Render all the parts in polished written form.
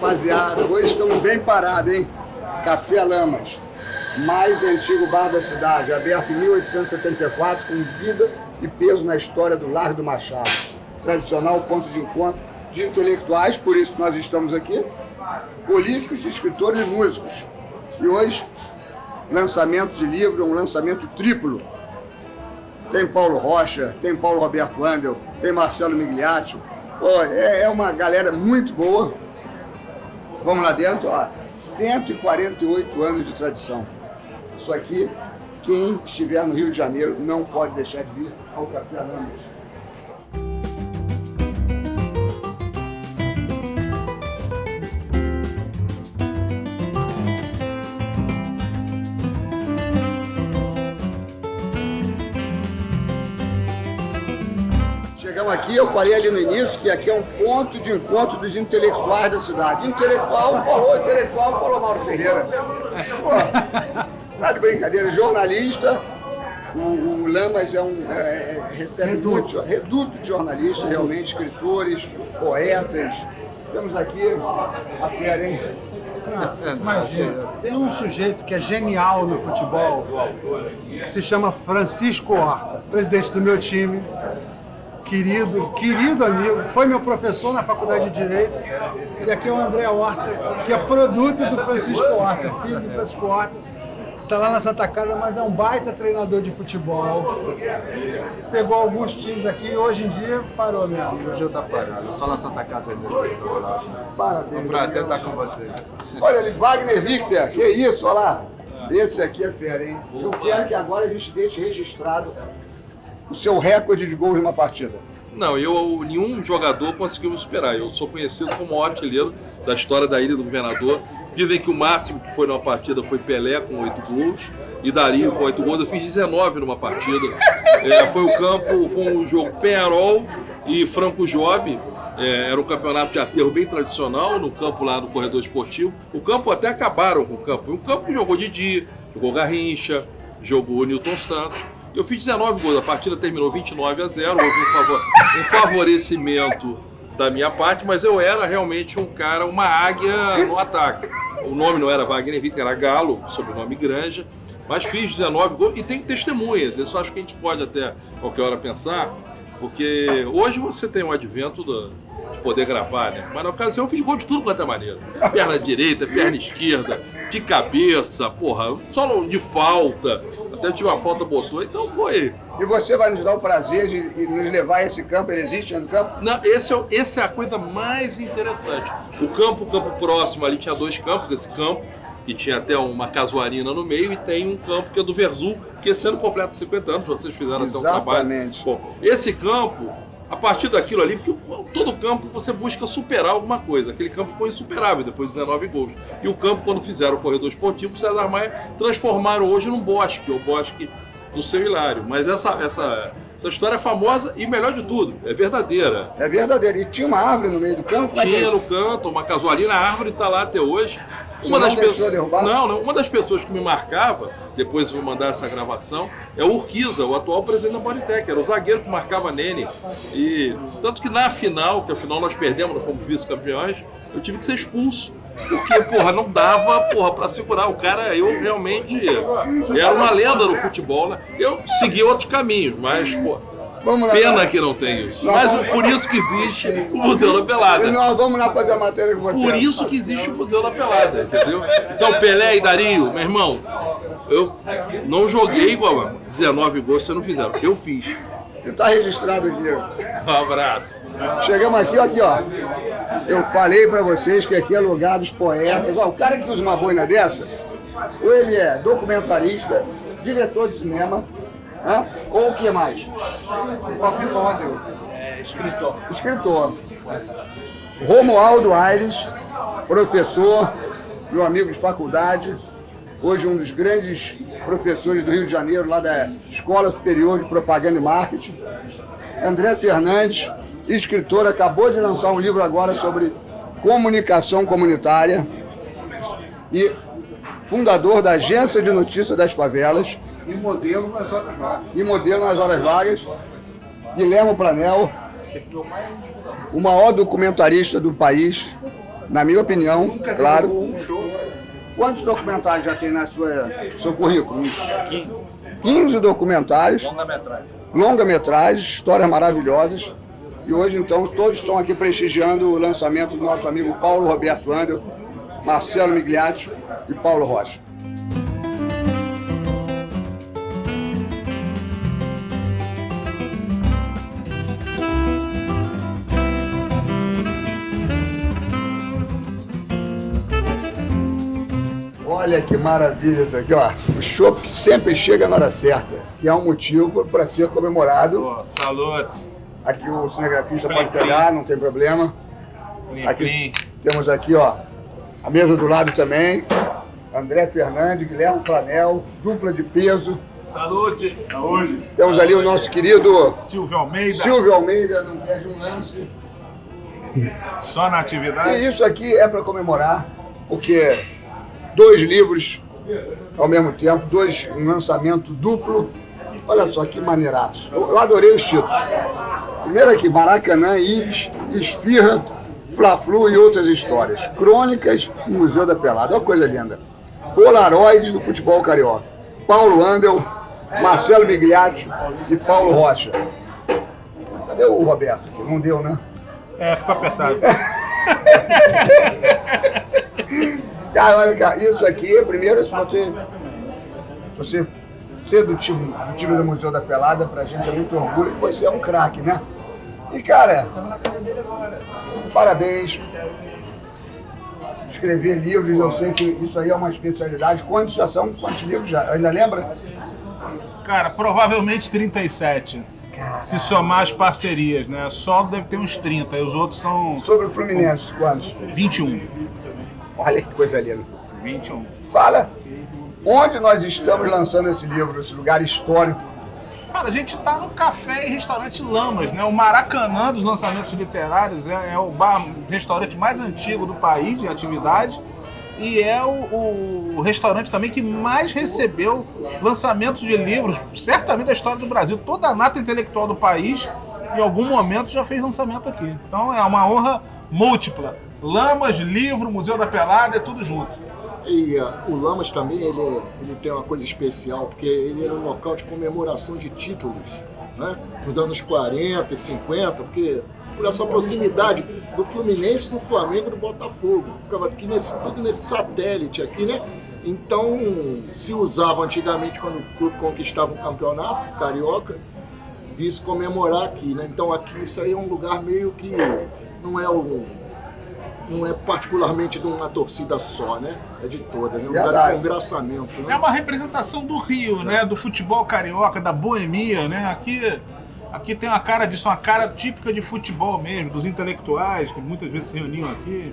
rapaziada. Hoje estamos bem parados, hein? Café Lamas, mais antigo bar da cidade, aberto em 1874, com vida e peso na história do Largo do Machado. Tradicional ponto de encontro de intelectuais, por isso que nós estamos aqui, políticos, escritores e músicos. E hoje, lançamento de livro, um lançamento triplo. Tem Paulo Rocha, tem Paulo Roberto Andel, tem Marcelo Migliaccio. Pô, é uma galera muito boa. Vamos lá dentro, ó. 148 anos de tradição. Isso aqui, quem estiver no Rio de Janeiro não pode deixar de vir ao Café Lamas. Chegamos aqui, eu falei ali no início que aqui é um ponto de encontro dos intelectuais da cidade. Intelectual falou Mauro Ferreira. Pô, tá de brincadeira, jornalista, o Lamas recebe muito, reduto de jornalistas, realmente, escritores, poetas. Temos aqui a fera, hein? Imagina, tem um sujeito que é genial no futebol, que se chama Francisco Horta, presidente do meu time. Querido amigo, foi meu professor na Faculdade de Direito. E aqui é o André Horta, que é produto do Francisco Horta, filho do Francisco Horta. Está lá na Santa Casa, mas é um baita treinador de futebol. Pegou alguns times aqui e hoje em dia parou mesmo. Hoje eu tá parado, só na Santa Casa mesmo. Parabéns. Um prazer estar com você. Olha ali, Wagner Victor, que isso, olha lá. Esse aqui é fera, hein? Eu quero que agora a gente deixe registrado o seu recorde de gols numa partida. Não, nenhum jogador conseguiu superar. Eu sou conhecido como o maior artilheiro da história da Ilha do Governador. Dizem que o máximo que foi numa partida foi Pelé com 8 gols e Dario com 8 gols. Eu fiz 19 numa partida. Foi um jogo Penharol e Franco Job. Era um campeonato de aterro bem tradicional, no campo lá no Corredor Esportivo. O campo até acabaram com o campo. O campo jogou Didi, jogou Garrincha, jogou Nilton Santos. Eu fiz 19 gols, a partida terminou 29-0, houve um favorecimento da minha parte, mas eu era realmente um cara, uma águia no ataque. O nome não era Wagner Victor, era Galo, sobrenome Granja, mas fiz 19 gols e tem testemunhas. Isso acho que a gente pode até qualquer hora pensar, porque hoje você tem um advento de poder gravar, né? Mas na ocasião eu fiz gol de tudo quanto é maneira. Perna direita, perna esquerda, de cabeça, porra, só de falta. Até tive uma falta, botou, então foi. E você vai nos dar o prazer de nos levar a esse campo? Ele existe no campo? Não, essa é a coisa mais interessante. O campo próximo ali tinha 2 campos, esse campo, que tinha até uma casuarina no meio, e tem um campo que é do Verzul, que esse ano completa 50 anos, vocês fizeram até um trabalho. Exatamente. Bom, esse campo, a partir daquilo ali, porque todo campo você busca superar alguma coisa. Aquele campo ficou insuperável depois dos 19 gols. E o campo, quando fizeram o Corredor Esportivo, o César Maia transformaram hoje num bosque, o bosque do Seu Hilário. Mas essa história é famosa e, melhor de tudo, é verdadeira. É verdadeira. E tinha uma árvore no meio do campo? Tinha no canto, uma casuarina, a árvore está lá até hoje. Uma das pessoas que me marcava, depois vou mandar essa gravação, é o Urquiza, o atual presidente da Bodytech, era o zagueiro que marcava Nene. E tanto que na final, que afinal nós perdemos, nós fomos vice-campeões, eu tive que ser expulso. Porque, porra, não dava, pra segurar. O cara, eu realmente era uma lenda no futebol, né? Eu segui outros caminhos, mas, pena que não tem isso. Mas por isso que existe o Museu da Pelada. Nós vamos lá fazer a matéria com você. Por isso que existe o Museu da Pelada, entendeu? Então, Pelé e Dario, meu irmão, eu não joguei igual 19 gols, vocês não fizeram. Eu fiz. Está registrado aqui. Um abraço. Chegamos aqui, ó. Eu falei pra vocês que aqui é lugar dos poetas. Ó, o cara que usa uma boina dessa, ou ele é documentarista, diretor de cinema, ou o que mais? Qualquer modelo. Escritor. Romualdo Aires, professor, meu amigo de faculdade, hoje um dos grandes professores do Rio de Janeiro, lá da Escola Superior de Propaganda e Marketing. André Fernandes, escritor, acabou de lançar um livro agora sobre comunicação comunitária e fundador da Agência de Notícias das Favelas. E modelo nas horas vagas. Guilherme Planel, o maior documentarista do país, Na minha opinião, claro. Quantos documentários já tem na seu currículo? 15 documentários. Longa-metragem, histórias maravilhosas. E hoje, então, todos estão aqui prestigiando o lançamento do nosso amigo Paulo Roberto Andel, Marcelo Migliaccio e Paulo Rocha. Olha que maravilha isso aqui, ó. O chopp sempre chega na hora certa, que é um motivo para ser comemorado. Salute. Aqui o cinegrafista pode pegar, não tem problema. Aqui, temos aqui, ó, a mesa do lado também. André Fernandes, Guilherme Planel, dupla de peso. Saúde. Saúde. Temos ali o nosso querido Silvio Almeida. Silvio Almeida, não perde um lance. Só na atividade. E isso aqui é para comemorar, porque 2 livros ao mesmo tempo, um lançamento duplo. Olha só que maneiraço. Eu adorei os títulos. Primeiro aqui, Maracanã, Ibis, Esfirra, Fla-Flu e outras histórias. Crônicas no Museu da Pelada. Olha que coisa linda. Polaroids do futebol carioca. Paulo Andel, Marcelo Migliaccio e Paulo Rocha. Cadê o Roberto? Não deu, né? Ficou apertado. Cara, olha, cara, isso aqui, primeiro, se você ser do time do Museu da Pelada, pra gente é muito orgulho, que você é um craque, né? E, cara, parabéns. Escrever livros, eu sei que isso aí é uma especialidade. Quantos livros já? Ainda lembra? Cara, provavelmente 37. Se somar as parcerias, né? Só deve ter uns 30, e os outros são... Sobre o Fluminense, quantos? 21. Olha que coisa linda. 21. Fala, onde nós estamos lançando esse livro, esse lugar histórico? Cara, a gente tá no Café e Restaurante Lamas, né? O Maracanã dos lançamentos literários, é o restaurante mais antigo do país de atividade e é o restaurante também que mais recebeu lançamentos de livros, certamente da história do Brasil. Toda a nata intelectual do país, em algum momento, já fez lançamento aqui. Então é uma honra múltipla. Lamas, livro, Museu da Pelada, é tudo junto. E o Lamas também, ele tem uma coisa especial, porque ele era um local de comemoração de títulos, né? Nos anos 40 e 50, porque por essa proximidade do Fluminense, do Flamengo e do Botafogo. Ficava aqui tudo nesse satélite aqui, né? Então, se usava antigamente quando o clube conquistava um campeonato carioca, via-se comemorar aqui, né? Então aqui isso aí é um lugar meio que não é particularmente de uma torcida só, né? É de toda, né? Um lugar de congraçamento. Né? É uma representação do Rio, né? Do futebol carioca, da boemia, né? Aqui tem uma cara disso, uma cara típica de futebol mesmo, dos intelectuais, que muitas vezes se reuniam aqui.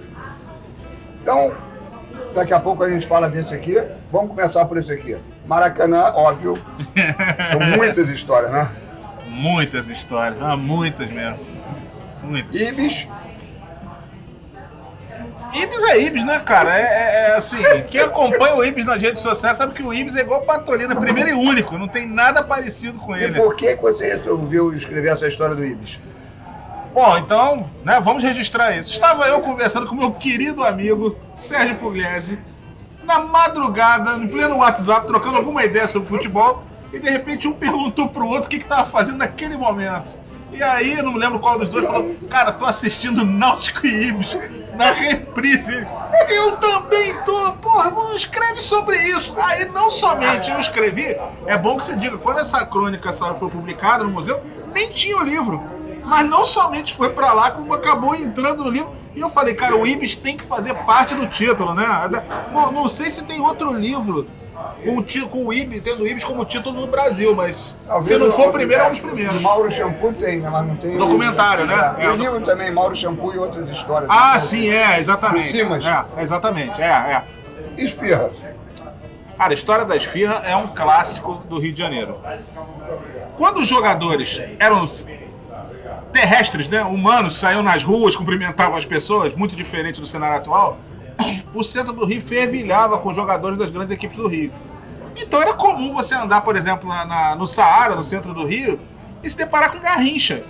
Então, daqui a pouco a gente fala desse aqui. Vamos começar por esse aqui. Maracanã, óbvio. São muitas histórias, né? Muitas histórias, muitas mesmo. Muitas. Ibis. Ibis é Ibis, né, cara? É assim, quem acompanha o Ibis nas redes sociais sabe que o Ibis é igual Patolino, primeiro e único, não tem nada parecido com ele. E por que você resolveu escrever essa história do Ibis? Bom, então, né, vamos registrar isso. Estava eu conversando com meu querido amigo Sérgio Pugliese, na madrugada, em pleno WhatsApp, trocando alguma ideia sobre futebol, e de repente um perguntou pro outro o que estava fazendo naquele momento. E aí, eu não me lembro qual dos dois, falou, cara, tô assistindo Náutico e Ibis na reprise. Eu também tô, porra, escreve sobre isso. Aí não somente eu escrevi, é bom que você diga, quando essa crônica foi publicada no museu, nem tinha o livro. Mas não somente foi pra lá, como acabou entrando no livro. E eu falei, cara, o Ibis tem que fazer parte do título, né? Não sei se tem outro livro com o Ibis, tendo o Ibis como título no Brasil, mas se não for o primeiro, é um dos primeiros. Mauro Shampoo tem, né? Mas não tem. Documentário, né? E o livro também, Mauro Shampoo e outras histórias. Ah, sim, exatamente. Simas. Exatamente, Esfirra. Cara, a história da Esfirra é um clássico do Rio de Janeiro. Quando os jogadores eram terrestres, né, humanos, saíam nas ruas, cumprimentavam as pessoas, muito diferente do cenário atual, o centro do Rio fervilhava com jogadores das grandes equipes do Rio. Então era comum você andar, por exemplo, no Saara, no centro do Rio, e se deparar com Garrincha,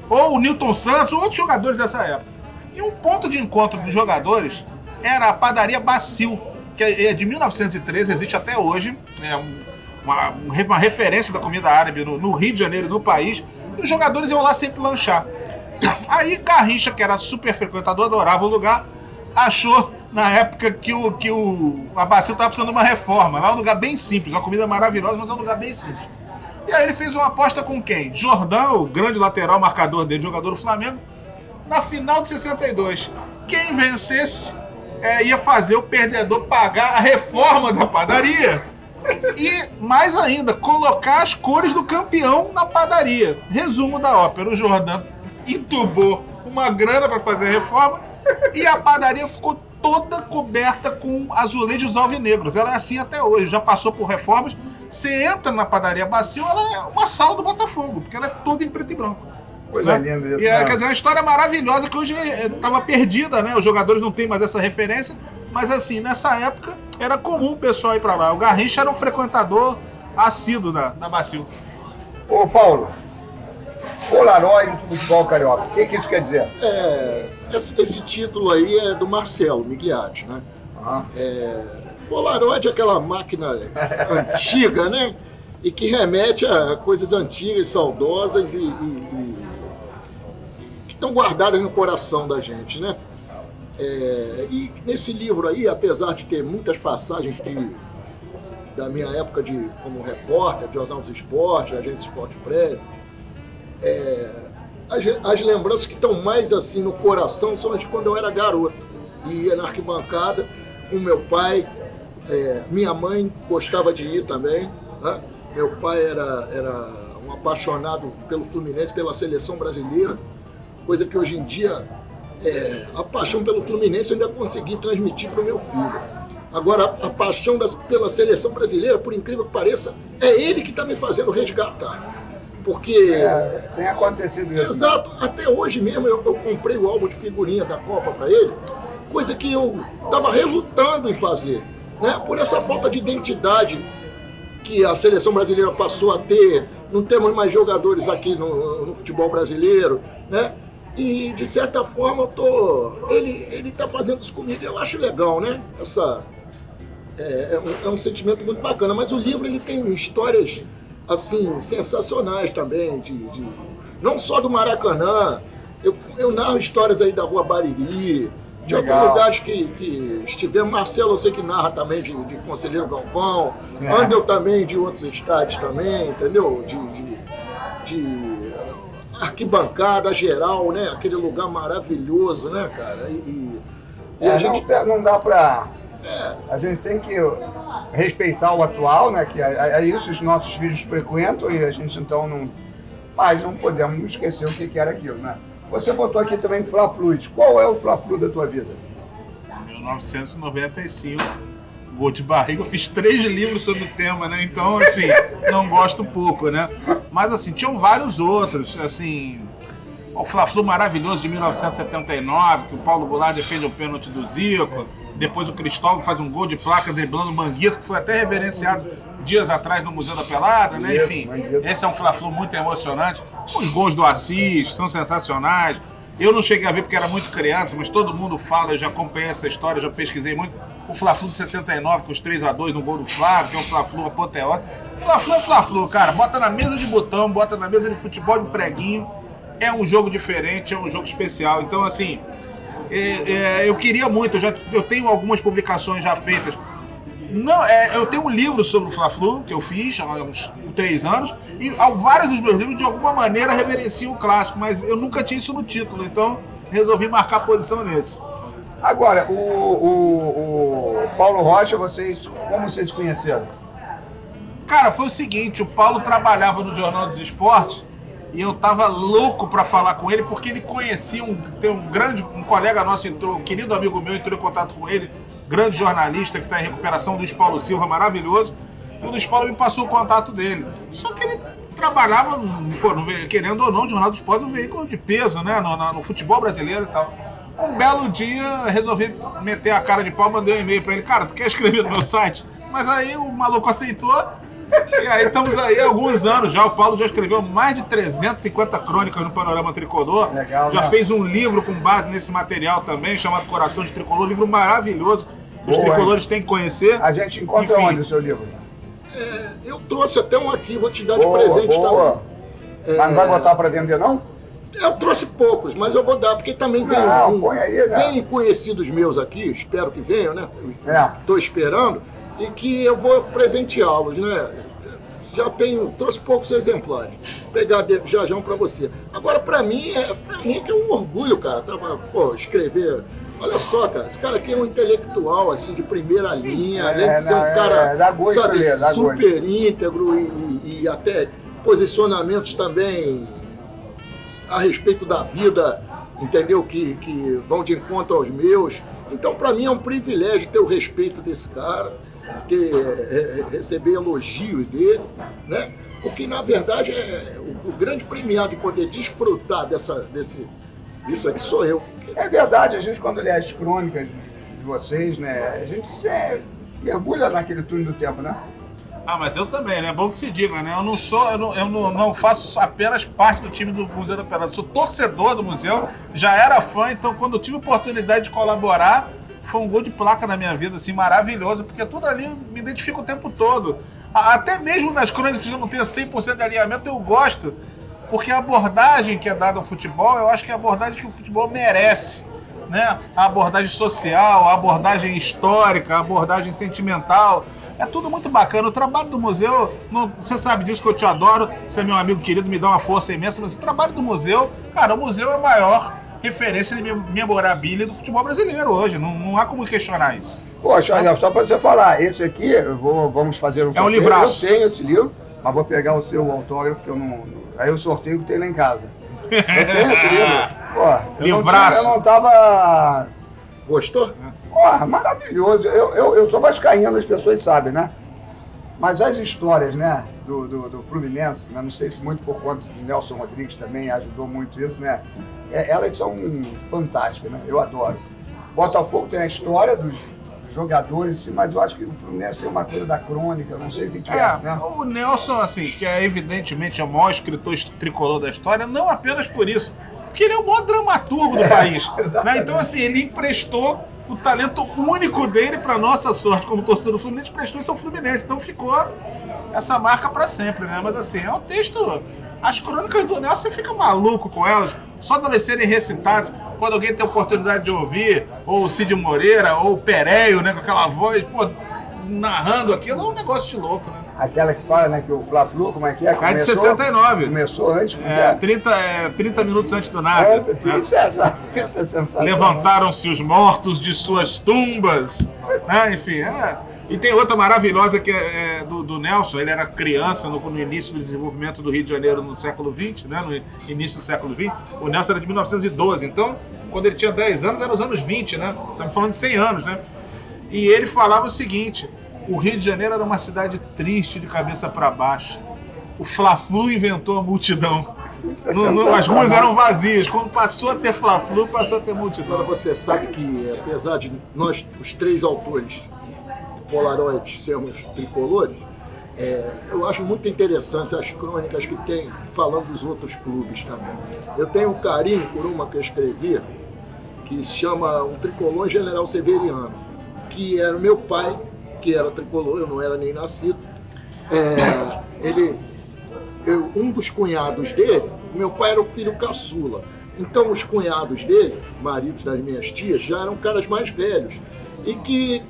ou o Nilton Santos, ou outros jogadores dessa época. E um ponto de encontro dos jogadores era a padaria Bacil, que é de 1913, existe até hoje, é uma referência da comida árabe no Rio de Janeiro, no país, e os jogadores iam lá sempre lanchar. Aí Garrincha, que era super frequentador, adorava o lugar, achou na época que a Bacil estava precisando de uma reforma. Lá é um lugar bem simples, uma comida maravilhosa, mas é um lugar bem simples. E aí ele fez uma aposta com quem? Jordão, o grande lateral marcador dele, jogador do Flamengo, na final de 62. Quem vencesse ia fazer o perdedor pagar a reforma da padaria e, mais ainda, colocar as cores do campeão na padaria. Resumo da ópera: o Jordão entubou uma grana para fazer a reforma e a padaria ficou toda coberta com azulejos alvinegros. Ela é assim até hoje, já passou por reformas. Você entra na padaria Bacil, ela é uma sala do Botafogo, porque ela é toda em preto e branco. Coisa linda isso. E quer dizer, é uma história maravilhosa que hoje estava perdida, né? Os jogadores não têm mais essa referência, mas assim, nessa época era comum o pessoal ir para lá. O Garrincha era um frequentador assíduo da Bacil. Ô, Paulo, Polaroid do futebol carioca, o que isso quer dizer? Esse título aí é do Marcelo Migliatti, né? Polaroid é aquela máquina antiga, né? E que remete a coisas antigas, saudosas e que estão guardadas no coração da gente, né? E nesse livro aí, apesar de ter muitas passagens da minha época como repórter, de Jornal dos Esportes, da Agência Sport Press, as lembranças que estão mais assim no coração são as de quando eu era garoto e ia na arquibancada com meu pai. Minha mãe gostava de ir também, né? Meu pai era um apaixonado pelo Fluminense, pela seleção brasileira, coisa que hoje em dia, a paixão pelo Fluminense eu ainda consegui transmitir para o meu filho. Agora, a paixão pela seleção brasileira, por incrível que pareça, é ele que está me fazendo resgatar. Porque... tem acontecido isso. Exato. Até hoje mesmo eu comprei o álbum de figurinha da Copa para ele, coisa que eu estava relutando em fazer, né? Por essa falta de identidade que a seleção brasileira passou a ter. Não temos mais jogadores aqui no futebol brasileiro, né? E, de certa forma, ele está fazendo isso comigo. Eu acho legal, né? É um sentimento muito bacana. Mas o livro ele tem histórias assim, sensacionais também, não só do Maracanã. Eu narro histórias aí da Rua Bariri, de outros lugares que estivemos. Marcelo, eu sei que narra também de Conselheiro Galvão, Andel também de outros estádios também, entendeu? De arquibancada geral, né? Aquele lugar maravilhoso, né, cara? E a gente não dá pra... A gente tem que respeitar o atual, né? Que é isso os nossos filhos frequentam e a gente então não... Mas não podemos esquecer o que era aquilo, né? Você botou aqui também Fla-Flu. Qual é o Fla-Flu da tua vida? 1995, gol de barriga. Eu fiz 3 livros sobre o tema, né? Então, assim, não gosto pouco, né? Mas, assim, tinham vários outros, assim... O Fla-Flu maravilhoso de 1979, que o Paulo Goulart defende o pênalti do Zico. Depois o Cristóvão faz um gol de placa driblando o Manguito, que foi até reverenciado dias atrás no Museu da Pelada, né? Enfim, esse é um Fla-Flu muito emocionante. Os gols do Assis são sensacionais. Eu não cheguei a ver porque era muito criança, mas todo mundo fala, eu já acompanhei essa história, já pesquisei muito. O Fla-Flu de 69 com os 3-2 no gol do Flávio, que é um Fla-Flu apoteótico. Fla-Flu é Fla-Flu, cara. Bota na mesa de botão, bota na mesa de futebol de preguinho. É um jogo diferente, é um jogo especial. Então, assim, eu queria muito, eu tenho algumas publicações já feitas. Eu tenho um livro sobre o Fla-Flu, que eu fiz há uns 3 anos, e vários dos meus livros, de alguma maneira, reverenciam o clássico, mas eu nunca tinha isso no título, então resolvi marcar posição nesse. Agora, o Paulo Rocha, como vocês conheceram? Cara, foi o seguinte, o Paulo trabalhava no Jornal dos Esportes, e eu tava louco pra falar com ele, porque ele conhecia um colega nosso, um querido amigo meu, entrou em contato com ele, grande jornalista que está em recuperação, do Luiz Paulo Silva, maravilhoso, e o Luiz Paulo me passou o contato dele. Só que ele trabalhava, querendo ou não, o Jornal dos Esportes é um veículo de peso, né, no futebol brasileiro e tal. Um belo dia, resolvi meter a cara de pau, mandei um e-mail pra ele, cara, tu quer escrever no meu site? Mas aí o maluco aceitou, E aí estamos aí há alguns anos já. O Paulo já escreveu mais de 350 crônicas no Panorama Tricolor. Legal, já né? fez um livro com base nesse material também, chamado Coração de Tricolor. Um livro maravilhoso que os Boa, tricolores têm que conhecer. A gente encontra Enfim. onde o seu livro? Eu trouxe até um aqui, vou te dar de presente também. Mas não vai botar para vender, não? Eu trouxe poucos, mas eu vou dar, porque também vem, Não, põe aí, né? vem conhecidos meus aqui, espero que venham, né? É. Estou esperando, e que eu vou presenteá-los, né? Trouxe poucos exemplares. Vou pegar já um para você. Agora, para mim é que é um orgulho, cara, escrever. Olha só, cara, esse cara aqui é um intelectual, assim, de primeira linha, além de ser um cara, dá gosto sabe, ler, dá super íntegro e até posicionamentos também a respeito da vida, entendeu? Que vão de encontro aos meus. Então, para mim, é um privilégio ter o respeito desse cara, receber elogios dele, né? Porque, na verdade, o grande premiado de poder desfrutar disso aqui sou eu. É verdade, a gente quando lê as crônicas de vocês, né, a gente mergulha naquele túnel do tempo, né? Ah, mas eu também, né? É bom que se diga, né? Eu não faço apenas parte do time do Museu da Pelada. Sou torcedor do museu, já era fã, então quando eu tive a oportunidade de colaborar, foi um gol de placa na minha vida, assim, maravilhoso, porque tudo ali me identifica o tempo todo. Até mesmo nas crônicas que eu não tenho 100% de alinhamento, eu gosto, porque a abordagem que é dada ao futebol, eu acho que é a abordagem que o futebol merece, né? A abordagem social, a abordagem histórica, a abordagem sentimental. É tudo muito bacana. O trabalho do museu, você sabe disso que eu te adoro, você é meu amigo querido, me dá uma força imensa, mas o trabalho do museu, cara, o museu é a maior referência de memorabilia do futebol brasileiro hoje. Não há como questionar isso. Poxa, olha, só para você falar, esse aqui, vamos fazer um sorteio. É um livraço. Eu tenho esse livro, mas vou pegar o seu autógrafo, que eu não... Aí o sorteio que tem lá em casa. Eu tenho esse livro. Pô, Livraço. Eu não tava... Gostou? Porra, maravilhoso. Eu sou vascaíno, as pessoas sabem, né? Mas as histórias, né, do Fluminense, né, não sei se muito por conta de Nelson Rodrigues também ajudou muito isso, né? Elas são fantásticas, né? Eu adoro. Botafogo tem a história dos jogadores, mas eu acho que o Fluminense tem uma coisa da crônica, eu não sei o que é, né? O Nelson, assim, que é evidentemente o maior escritor tricolor da história, não apenas por isso, porque ele é o maior dramaturgo do país. Né? Então, assim, ele emprestou o talento único dele, para nossa sorte, como torcedor do Fluminense, prestou isso ao Fluminense. Então ficou essa marca para sempre, né? Mas assim, é um texto... As crônicas do Nelson, você fica maluco com elas, só de elas serem recitadas, quando alguém tem a oportunidade de ouvir, ou o Cid Moreira, ou o Pereio, né, com aquela voz, pô, narrando aquilo, é um negócio de louco, né? Aquela que fala, né, que o Fla-Flu, como é que é? É de 69. Começou antes. 30 minutos antes do nada. Isso é sensacional. Levantaram-se os mortos de suas tumbas, né? Enfim, E tem outra maravilhosa que é do Nelson. Ele era criança no início do desenvolvimento do Rio de Janeiro no século XX, né? No início do século XX. O Nelson era de 1912, então quando ele tinha 10 anos, era os anos 20, né? Estamos falando de 100 anos, né? E ele falava o seguinte: o Rio de Janeiro era uma cidade triste de cabeça para baixo. O Fla-Flu inventou a multidão. As ruas eram vazias. Quando passou a ter Fla-Flu, passou a ter multidão. Agora você sabe que, apesar de nós, os três autores Polaroid, sermos tricolores, eu acho muito interessante as crônicas que tem falando dos outros clubes também. Eu tenho um carinho por uma que eu escrevi, que se chama Um Tricolor General Severiano, que era meu pai, que era tricolor, eu não era nem nascido. Um dos cunhados dele, meu pai era o filho caçula. Então os cunhados dele, maridos das minhas tias, já eram caras mais velhos. E que,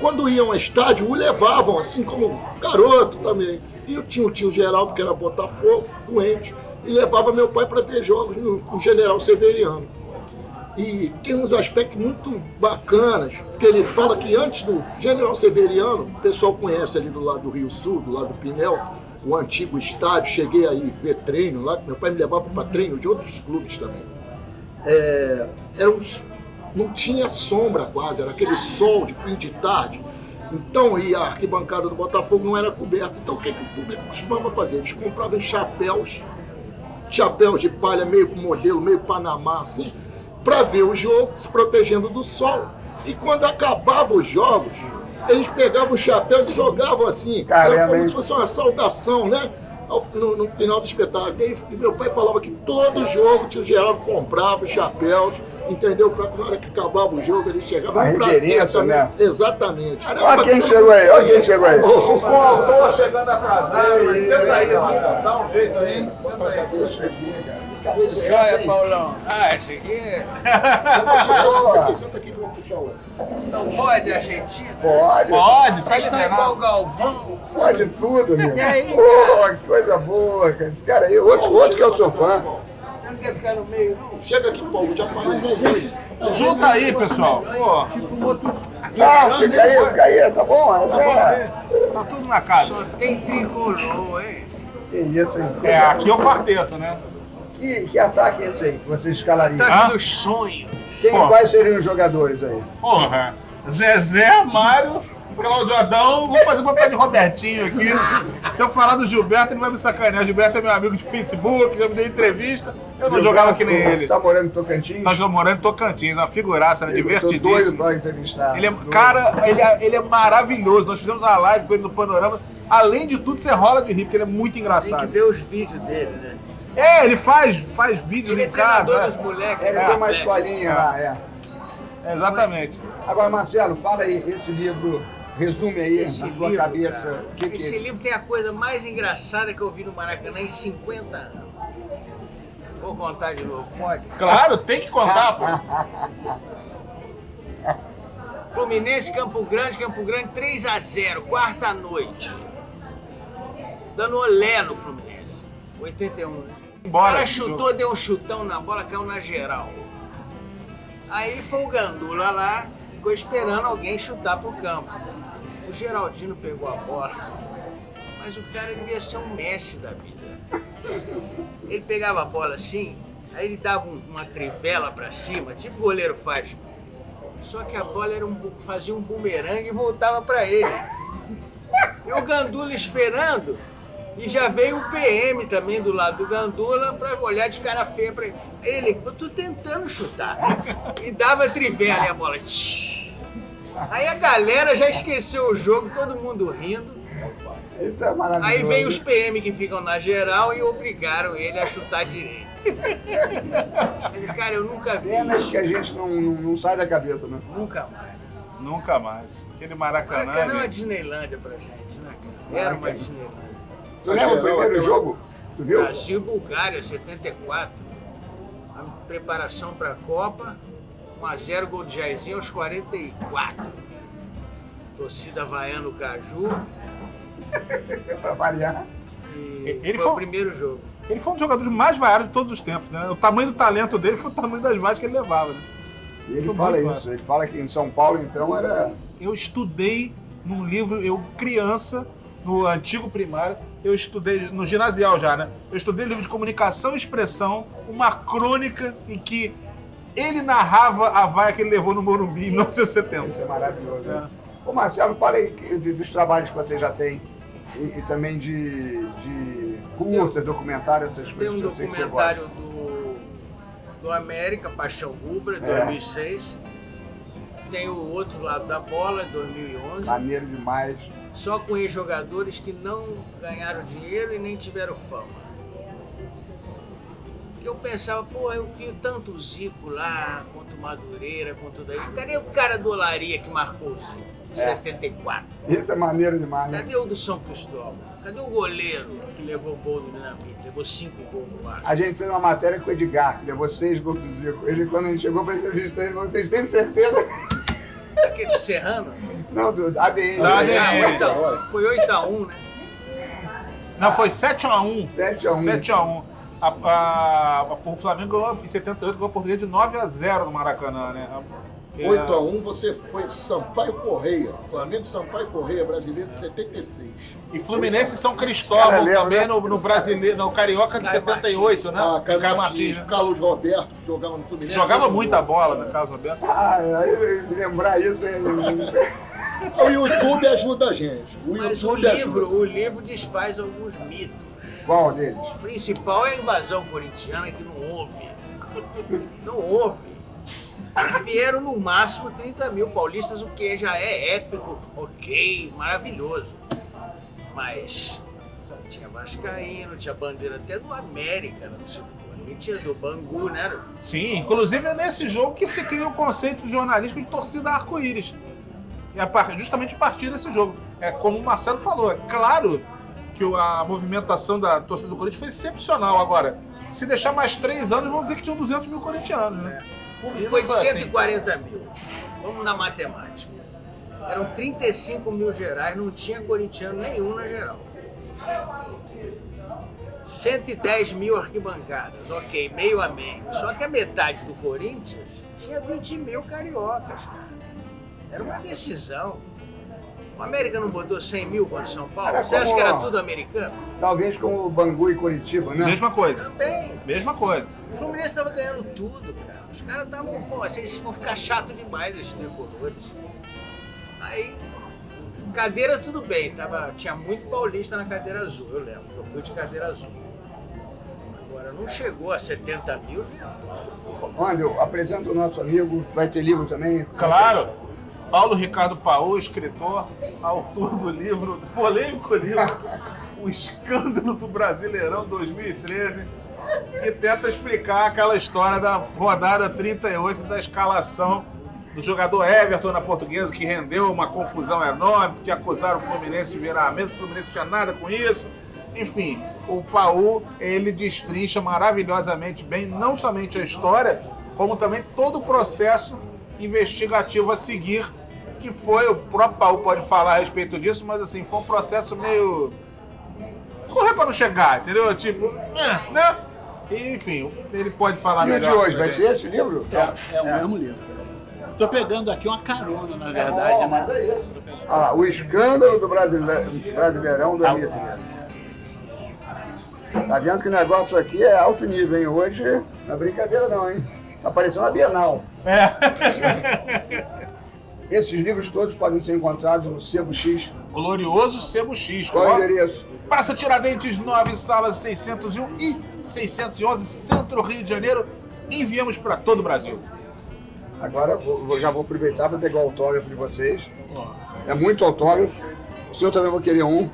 quando iam ao estádio, o levavam, assim como garoto também. E eu tinha o tio Geraldo, que era Botafogo, doente, e levava meu pai para ver jogos no General Severiano. E tem uns aspectos muito bacanas, porque ele fala que antes do General Severiano, o pessoal conhece ali do lado do Rio Sul, do lado do Pinel, o antigo estádio, cheguei aí ver treino lá, meu pai me levava para treino de outros clubes também. Não tinha sombra quase, era aquele sol de fim de tarde. Então, e a arquibancada do Botafogo não era coberta. Então, o que o público costumava fazer? Eles compravam chapéus de palha, meio com modelo, meio Panamá, assim, para ver o jogo, se protegendo do sol. E quando acabavam os jogos, eles pegavam os chapéus e jogavam assim. Caramba, Era como hein? se fosse uma saudação, né? No final do espetáculo. E meu pai falava que todo jogo o tio Geraldo comprava os chapéus, entendeu? Pra na hora que acabava o jogo, ele chegava Uma no prazer reverência, também. né? Exatamente. Olha quem chegou aí, olha quem chegou aí. O coautor chegando atrasado, mas senta aí, Marcelo. Dá um jeito aí. Joia, Paulão. Ah, esse aqui Senta aqui que eu vou puxar o. não pode, Argentina? Pode, Pode, Vocês estão igual o Galvão. pode tudo, meu. E aí, Pô, que coisa boa, cara. Esse cara aí, outro que eu sou fã. Você não quer ficar no meio, não? Chega aqui, Paulo, já aparece. Junta aí, pessoal. Pô, Não, fica aí, tá bom? tá tudo na casa. Só tem tricolor, hein? Que isso, hein? É, aqui é o quarteto, né? Que ataque é esse aí que vocês escalariam? Tá Ah? dos sonhos. Pô. Quais seriam os jogadores aí? Porra. Zezé, Mário, Cláudio Adão. Vou fazer o papel de Robertinho aqui. Se eu falar do Gilberto, ele vai me sacanear. Gilberto é meu amigo de Facebook, já me deu entrevista. Eu não jogava que nem ele. Tá morando em Tocantins? Tá morando em Tocantins, uma figuraça, né? Eu tô doido Divertidíssimo. pra entrevistar. Ele é, Doido. cara, ele é maravilhoso. Nós fizemos uma live com ele no Panorama. Além de tudo, você rola de rir, porque ele é muito Tem engraçado. que ver os vídeos dele, né? É, ele faz vídeos Ele é em casa. treinador né? dos moleques. Ele né? tem uma Atlético. escolinha lá, é. Exatamente. Agora, Marcelo, fala aí, esse livro, resume aí Esse na tua livro, cabeça. cara, O que é esse isso? livro tem a coisa mais engraçada que eu vi no Maracanã em 50 anos. Vou contar de novo, pode? Claro, tem que contar, pô. Fluminense, Campo Grande, 3-0, quarta noite. Dando olé no Fluminense. 81, né? O Embora. cara chutou, deu um chutão na bola, caiu na geral. Aí foi o Gandula lá, ficou esperando alguém chutar pro campo. O Geraldino pegou a bola, mas o cara devia ser um Messi da vida. Ele pegava a bola assim, aí ele dava uma trivela pra cima, tipo o goleiro faz. Só que a bola fazia um bumerangue e voltava pra ele. E o Gandula esperando, e já veio o PM também do lado do Gandula pra olhar de cara feia pra ele. Ele, eu tô tentando chutar. E dava trivela e a bola. Aí a galera já esqueceu o jogo, todo mundo rindo. Isso é maravilhoso. Aí vem os PM que ficam na geral e obrigaram ele a chutar direito. Mas, cara, eu nunca vi Cenas isso. que a gente não sai da cabeça, né? Nunca mais. Nunca mais. Aquele Maracanã. Maracanã é uma gente. Disneylândia pra gente, né, cara? Era uma Disneylândia. Tu lembra o primeiro jogo? Tu viu? Brasil e Bulgária, 74. A preparação pra Copa. 1-0, gol de Jairzinho aos 44. Torcida havaiana no Caju. Pra variar. E Ele foi foi- o primeiro jogo. Ele foi um dos jogadores mais vaiados de todos os tempos, né? O tamanho do talento dele foi o tamanho das vaias que ele levava, né? E ele Muito fala bom, isso. Ele fala que em São Paulo, então, era... Eu estudei num livro, eu criança, no antigo primário, eu estudei, no ginasial já, né? Eu estudei livro de comunicação e expressão, uma crônica em que ele narrava a vaia que ele levou no Morumbi em 1970. Isso é maravilhoso. Né? Ô Marcelo, fala aí dos trabalhos que você já tem e também de curta, documentário, essas coisas. Tem um que eu sei que você documentário do América, Paixão Rubra, 2006. Tem o Outro Lado da Bola, 2011. gosta. Maneiro demais. Só com ex-jogadores que não ganharam dinheiro e nem tiveram fama. Que eu pensava, pô, eu vi tanto o Zico lá, quanto o Madureira, quanto o daí. Cadê o cara do Olaria que marcou o Zico? Em 74. Isso é maneiro demais, né? Cadê o do São Cristóvão? Cadê o goleiro que levou gol do Dinamite? Levou 5 gols no Vasco. A gente fez uma matéria com o Edgar, que levou 6 gols do Zico. Ele, quando a gente chegou pra entrevista, ele falou, vocês têm certeza? Aquele Serrano? Não, do ADN. Da ADN. Foi 8-1, né? Não, foi 7-1. 7-1. 7-1. O Flamengo ganhou em 78, ganhou a Portuguesa de 9-0 no Maracanã, né? 8-1, você foi Sampaio Correia. Flamengo Sampaio Correia, brasileiro de 76. E Fluminense e São Cristóvão Cara, lembra, também né? no brasileiro, no Carioca de Caio 78, né? Ah, Caio Caio Martins, Martins, né? Carlos Roberto, que jogava no Fluminense. Jogava fez um muita gol. bola, né, Carlos Roberto? Ah, aí lembrar isso aí. O YouTube ajuda a gente. O Mas YouTube ajuda. o livro desfaz alguns mitos. Qual deles? O principal é a invasão corintiana, que não houve. Não houve. Vieram no máximo 30 mil paulistas, o que já é épico, ok, maravilhoso. Mas tinha vascaíno, tinha bandeira até do América, né, do Corinthians, do Bangu, né? Sim, inclusive é nesse jogo que se cria o conceito jornalístico de torcida arco-íris. E justamente a partir desse jogo. É como o Marcelo falou, é claro que a movimentação da torcida do Corinthians foi excepcional. Agora, se deixar mais 3 anos, vamos dizer que tinham 200 mil corintianos, né? E foi de 140 mil. Vamos na matemática. Eram 35 mil gerais, não tinha corintiano nenhum na geral. 110 mil arquibancadas, ok, meio a meio. Só que a metade do Corinthians tinha 20 mil cariocas, cara. Era uma decisão. O América não botou 100 mil contra o São Paulo? Era Você acha como- que era tudo americano? Talvez como o Bangu e Curitiba, né? Mesma coisa. Também. Mesma coisa. O Fluminense estava ganhando tudo, cara. Os caras estavam, pô, vocês vão ficar chato demais, esses tricolores. Aí, cadeira tudo bem, tinha muito paulista na cadeira azul, eu lembro, que eu fui de cadeira azul. Agora, não chegou a 70 mil, né? Anderson, apresenta o nosso amigo, vai ter livro também? Claro. Paulo Ricardo Paú, escritor, autor do livro, do polêmico livro, O Escândalo do Brasileirão 2013, que tenta explicar aquela história da rodada 38 da escalação do jogador Everton na Portuguesa, que rendeu uma confusão enorme, porque acusaram o Fluminense de virar a mesa, o Fluminense não tinha nada com isso. Enfim, o Paú, ele destrincha maravilhosamente bem, não somente a história, como também todo o processo investigativo a seguir, que foi, o próprio Paú pode falar a respeito disso, mas assim, foi um processo meio... correr pra não chegar, entendeu? Tipo, né? E, enfim, ele pode falar E o de melhor. hoje, vai ser esse livro? É o mesmo livro. Tô pegando aqui uma carona, na verdade, né? É isso. Ah, o escândalo do Brasileirão 2013. Tá vendo que o negócio aqui é alto nível, hein? Hoje não é brincadeira não, hein? Tá parecendo uma Bienal. Esses livros todos podem ser encontrados no Sebo X. Glorioso Sebo X. Qual é o endereço? Praça Tiradentes, 9, salas 601 e 611, Centro Rio de Janeiro. Enviamos para todo o Brasil. Agora já vou aproveitar para pegar o autógrafo de vocês. É muito autógrafo. O senhor também vai querer um.